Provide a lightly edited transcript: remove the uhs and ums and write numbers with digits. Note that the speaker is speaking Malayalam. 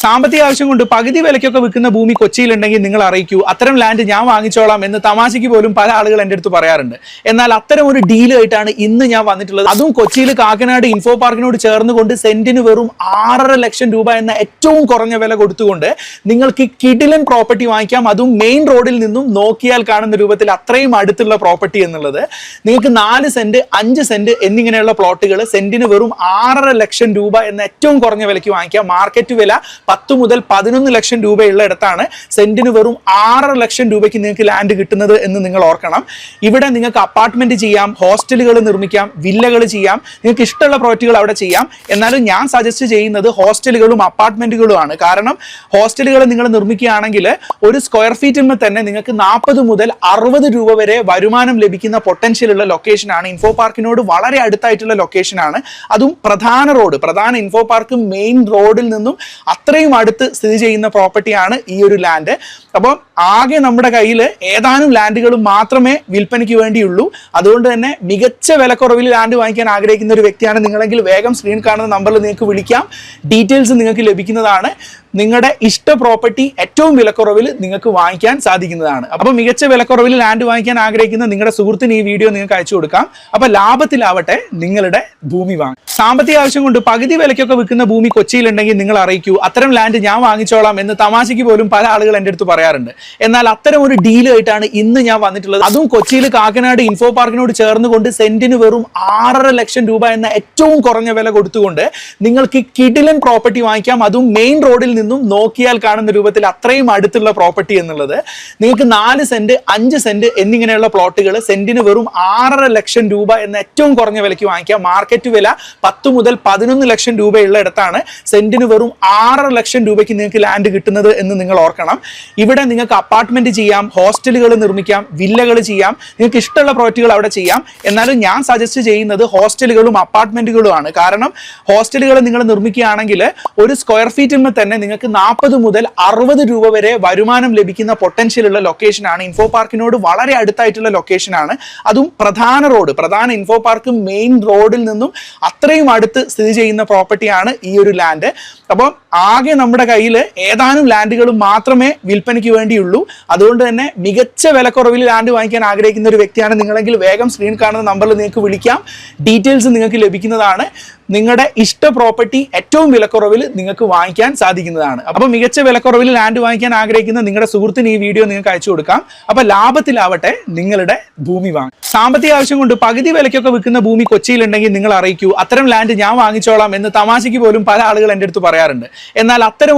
സാമ്പത്തിക ആവശ്യം കൊണ്ട് പകുതി വിലയ്ക്കൊക്കെ വിൽക്കുന്ന ഭൂമി കൊച്ചിയിലുണ്ടെങ്കിൽ നിങ്ങൾ അറിയിക്കൂ, അത്തരം ലാൻഡ് ഞാൻ വാങ്ങിച്ചോളാം എന്ന് തമാശയ്ക്ക് പോലും പല ആളുകൾ എൻ്റെ അടുത്ത് പറയാറുണ്ട്. എന്നാൽ അത്തരം ഒരു ഡീലായിട്ടാണ് ഇന്ന് ഞാൻ വന്നിട്ടുള്ളത്. അതും കൊച്ചിയിൽ കാക്കനാട് ഇൻഫോ പാർക്കിനോട് ചേർന്നുകൊണ്ട് സെന്റിന് വെറും 6.5 ലക്ഷം രൂപ എന്ന ഏറ്റവും കുറഞ്ഞ വില കൊടുത്തുകൊണ്ട് നിങ്ങൾക്ക് കിടിലൻ പ്രോപ്പർട്ടി വാങ്ങിക്കാം. അതും മെയിൻ റോഡിൽ നിന്നും നോക്കിയാൽ കാണുന്ന രൂപത്തിൽ അത്രയും അടുത്തുള്ള പ്രോപ്പർട്ടി എന്നുള്ളത്. നിങ്ങൾക്ക് 4 സെന്റ് 5 സെന്റ് എന്നിങ്ങനെയുള്ള പ്ലോട്ടുകൾ സെന്റിന് വെറും 6.5 ലക്ഷം രൂപ എന്ന ഏറ്റവും കുറഞ്ഞ വിലയ്ക്ക് വാങ്ങിക്കാം. മാർക്കറ്റ് വില 10 മുതൽ 11 ലക്ഷം രൂപയുള്ള ഇടത്താണ് സെന്റിന് വെറും 6.5 ലക്ഷം രൂപയ്ക്ക് നിങ്ങൾക്ക് ലാൻഡ് കിട്ടുന്നത് എന്ന് നിങ്ങൾ ഓർക്കണം. ഇവിടെ നിങ്ങൾക്ക് അപ്പാർട്ട്മെന്റ് ചെയ്യാം, ഹോസ്റ്റലുകൾ നിർമ്മിക്കാം, വില്ലകൾ ചെയ്യാം, നിങ്ങൾക്ക് ഇഷ്ടമുള്ള പ്രോജക്റ്റുകൾ അവിടെ ചെയ്യാം. എന്നാലും ഞാൻ സജസ്റ്റ് ചെയ്യുന്നത് ഹോസ്റ്റലുകളും അപ്പാർട്ട്മെന്റുകളുമാണ്. കാരണം ഹോസ്റ്റലുകൾ നിങ്ങൾ നിർമ്മിക്കുകയാണെങ്കിൽ ഒരു സ്ക്വയർ ഫീറ്റിന്മേൽ തന്നെ നിങ്ങൾക്ക് 40 മുതൽ 60 രൂപ വരെ വരുമാനം ലഭിക്കുന്ന പൊട്ടൻഷ്യൽ ഉള്ള ലൊക്കേഷനാണ്. ഇൻഫോ പാർക്കിനോട് വളരെ അടുത്തായിട്ടുള്ള ലൊക്കേഷനാണ്. അതും പ്രധാന ഇൻഫോ പാർക്ക് മെയിൻ റോഡിൽ നിന്നും അത്രയും അടുത്ത് സ്ഥിതി ചെയ്യുന്ന പ്രോപ്പർട്ടിയാണ് ഈ ഒരു ലാൻഡ്. അപ്പോൾ ആകെ നമ്മുടെ കയ്യിൽ ഏതാനും ലാൻഡുകൾ മാത്രമേ വിൽപ്പനയ്ക്ക് വേണ്ടിയുള്ളൂ. അതുകൊണ്ട് തന്നെ മികച്ച വിലക്കുറവിൽ ലാൻഡ് വാങ്ങിക്കാൻ ആഗ്രഹിക്കുന്ന ഒരു വ്യക്തിയാണ് നിങ്ങളെങ്കിൽ വേഗം സ്ക്രീൻ കാണുന്ന നമ്പറിൽ നിങ്ങൾക്ക് വിളിക്കാം. ഡീറ്റെയിൽസ് നിങ്ങൾക്ക് ലഭിക്കുന്നതാണ്. നിങ്ങളുടെ ഇഷ്ട പ്രോപ്പർട്ടി ഏറ്റവും വിലക്കുറവിൽ നിങ്ങൾക്ക് വാങ്ങിക്കാൻ സാധിക്കുന്നതാണ്. അപ്പോൾ മികച്ച വിലക്കുറവിൽ ലാൻഡ് വാങ്ങിക്കാൻ ആഗ്രഹിക്കുന്ന നിങ്ങളുടെ സുഹൃത്തിന് ഈ വീഡിയോ നിങ്ങൾക്ക് അയച്ചു കൊടുക്കാം. അപ്പോൾ ലാഭത്തിലാവട്ടെ നിങ്ങളുടെ ഭൂമി വാങ്ങും. സാമ്പത്തിക ആവശ്യം കൊണ്ട് പകുതി വിലയ്ക്കൊക്കെ വിൽക്കുന്ന ഭൂമി കൊച്ചിയിലുണ്ടെങ്കിൽ നിങ്ങൾ അറിയിക്കൂ, അത്തരം ലാൻഡ് ഞാൻ വാങ്ങിച്ചോളാം എന്ന് തമാശയ്ക്ക് പോലും പല ആളുകൾ എൻ്റെ അടുത്ത് പറയാറുണ്ട്. എന്നാൽ അത്തരം ഒരു ഡീലായിട്ടാണ് ഇന്ന് ഞാൻ വന്നിട്ടുള്ളത്. അതും കൊച്ചിയിൽ കാക്കനാട് ഇൻഫോ പാർക്കിനോട് ചേർന്നുകൊണ്ട് സെന്റിന് വെറും 6.5 ലക്ഷം രൂപ എന്ന ഏറ്റവും കുറഞ്ഞ വില കൊടുത്തുകൊണ്ട് നിങ്ങൾക്ക് കിടിലൻ പ്രോപ്പർട്ടി വാങ്ങിക്കാം. അതും മെയിൻ റോഡിൽ നിന്നും നോക്കിയാൽ കാണുന്ന രൂപത്തിൽ അത്രയും അടുത്തുള്ള പ്രോപ്പർട്ടി എന്നുള്ളത്. നിങ്ങൾക്ക് 4 സെന്റ് 5 സെന്റ് എന്നിങ്ങനെയുള്ള പ്ലോട്ടുകൾ സെന്റിന് വെറും 6.5 ലക്ഷം രൂപ എന്ന ഏറ്റവും കുറഞ്ഞ വിലയ്ക്ക് വാങ്ങിക്കാം. മാർക്കറ്റ് വില 10 മുതൽ 11 ലക്ഷം രൂപയുള്ള ഇടത്താണ് സെന്റിന് വെറും 6.5 ലക്ഷം രൂപയ്ക്ക് നിങ്ങൾക്ക് ലാൻഡ് കിട്ടുന്നത് എന്ന് നിങ്ങൾ ഓർക്കണം. ഇവിടെ നിങ്ങൾക്ക് അപ്പാർട്ട്മെന്റ് ചെയ്യാം, ഹോസ്റ്റലുകൾ നിർമ്മിക്കാം, വില്ലകൾ ചെയ്യാം, നിങ്ങൾക്ക് ഇഷ്ടമുള്ള പ്രോജക്റ്റുകൾ അവിടെ ചെയ്യാം. എന്നാലും ഞാൻ സജസ്റ്റ് ചെയ്യുന്നത് ഹോസ്റ്റലുകളും അപ്പാർട്ട്മെന്റുകളുമാണ്. കാരണം ഹോസ്റ്റലുകൾ നിങ്ങൾ നിർമ്മിക്കുകയാണെങ്കിൽ ഒരു സ്ക്വയർ ഫീറ്റിന്മേൽ തന്നെ നിങ്ങൾക്ക് 40 മുതൽ 60 രൂപ വരെ വരുമാനം ലഭിക്കുന്ന പൊട്ടൻഷ്യൽ ഉള്ള ലൊക്കേഷനാണ്. ഇൻഫോ പാർക്കിനോട് വളരെ അടുത്തായിട്ടുള്ള ലൊക്കേഷനാണ്. അതും പ്രധാന ഇൻഫോ പാർക്ക് മെയിൻ റോഡിൽ നിന്നും അത്രയും അടുത്ത് സ്ഥിതി ചെയ്യുന്ന പ്രോപ്പർട്ടിയാണ് ഈ ഒരു ലാൻഡ്. അപ്പം ആകെ നമ്മുടെ കയ്യിൽ ഏതാനും ലാൻഡുകൾ മാത്രമേ വിൽപ്പനയ്ക്ക് വേണ്ടിയുള്ളൂ. അതുകൊണ്ട് തന്നെ മികച്ച വിലക്കുറവിൽ ലാൻഡ് വാങ്ങിക്കാൻ ആഗ്രഹിക്കുന്ന ഒരു വ്യക്തിയാണ് നിങ്ങളെങ്കിൽ വേഗം സ്ക്രീൻ കാണുന്ന നമ്പറിൽ നിങ്ങൾക്ക് വിളിക്കാം. ഡീറ്റെയിൽസ് നിങ്ങൾക്ക് ലഭിക്കുന്നതാണ്. നിങ്ങളുടെ ഇഷ്ട പ്രോപ്പർട്ടി ഏറ്റവും വിലക്കുറവിൽ നിങ്ങൾക്ക് വാങ്ങിക്കാൻ സാധിക്കുന്നതാണ്. അപ്പോൾ മികച്ച വിലക്കുറവിൽ ലാൻഡ് വാങ്ങിക്കാൻ ആഗ്രഹിക്കുന്ന നിങ്ങളുടെ സുഹൃത്തിന് ഈ വീഡിയോ നിങ്ങൾക്ക് അയച്ചു കൊടുക്കാം. അപ്പോൾ ലാഭത്തിലാവട്ടെ നിങ്ങളുടെ ഭൂമി വാങ്ങും. സാമ്പത്തിക ആവശ്യം കൊണ്ട് പകുതി വിലയ്ക്കൊക്കെ വിൽക്കുന്ന ഭൂമി കൊച്ചിയിലുണ്ടെങ്കിൽ നിങ്ങൾ അറിയിക്കൂ, അത്തരം ലാൻഡ് ഞാൻ വാങ്ങിച്ചോളാം എന്ന് തമാശയ്ക്ക് പോലും പല ആളുകൾ എൻ്റെ അടുത്ത് പറയാറുണ്ട്. എന്നാൽ അത്തരം